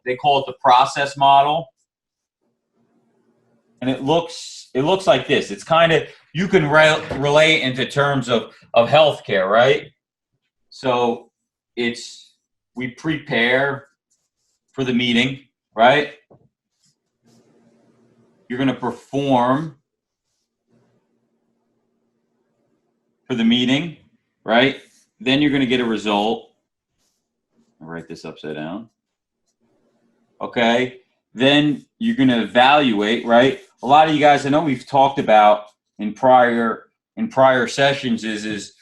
they call it the process model. And it looks like this. It's kind of, you can relate into terms of healthcare, right? So we prepare for the meeting, right? You're going to perform for the meeting, right? Then you're going to get a result. I'll write this upside down. Okay. Then you're going to evaluate, right? A lot of you guys, I know we've talked about in prior sessions is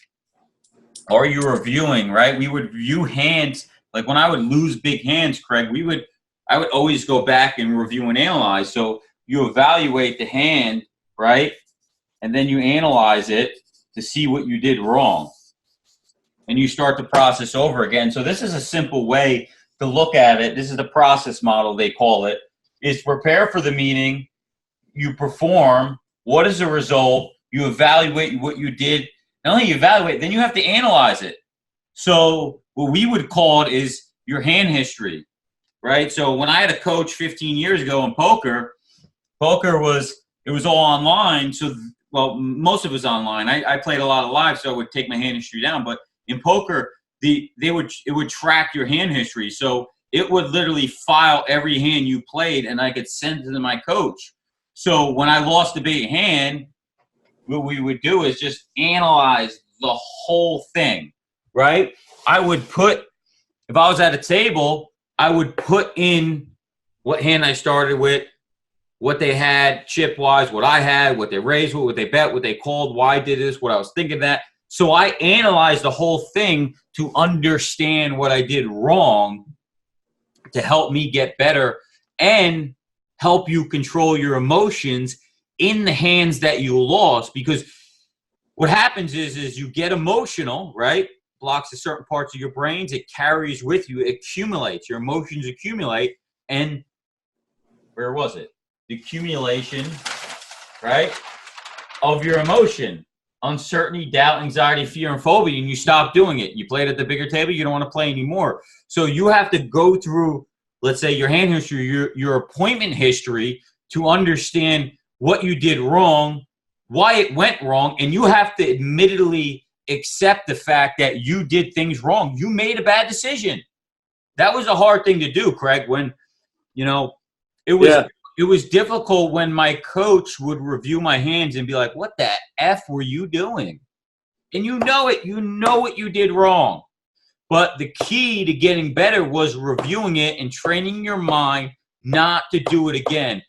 are you reviewing, right? We would view hands. Like when I would lose big hands, Craig, I would always go back and review and analyze. So you evaluate the hand, right? And then you analyze it to see what you did wrong. And you start the process over again. So this is a simple way to look at it. This is the process model, they call it, is prepare for the meeting, you perform, what is the result, you evaluate what you did. Not only you evaluate, then you have to analyze it. So what we would call it is your hand history, right? So when I had a coach 15 years ago in poker it was all online. So, well, most of it was online. I played a lot of live, so I would take my hand history down. But in poker, it would track your hand history. So it would literally file every hand you played, and I could send it to my coach. So when I lost a big hand, what we would do is just analyze the whole thing, right? If I was at a table, I would put in what hand I started with, what they had chip-wise, what I had, what they raised, what they bet, what they called, why I did this, what I was thinking that. So I analyzed the whole thing to understand what I did wrong to help me get better and help you control your emotions in the hands that you lost. Because what happens is you get emotional, right? Blocks to certain parts of your brains. It carries with you, it accumulates. Your emotions accumulate. And where was it? The accumulation, right, of your emotion. Uncertainty, doubt, anxiety, fear, and phobia, and you stop doing it. You played at the bigger table, you don't want to play anymore. So you have to go through, let's say, your hand history, your appointment history to understand what you did wrong, why it went wrong, and you have to admittedly accept the fact that you did things wrong. You made a bad decision. That was a hard thing to do, Craig, when, it was difficult when my coach would review my hands and be like, what the F were you doing? And you know what you did wrong. But the key to getting better was reviewing it and training your mind not to do it again.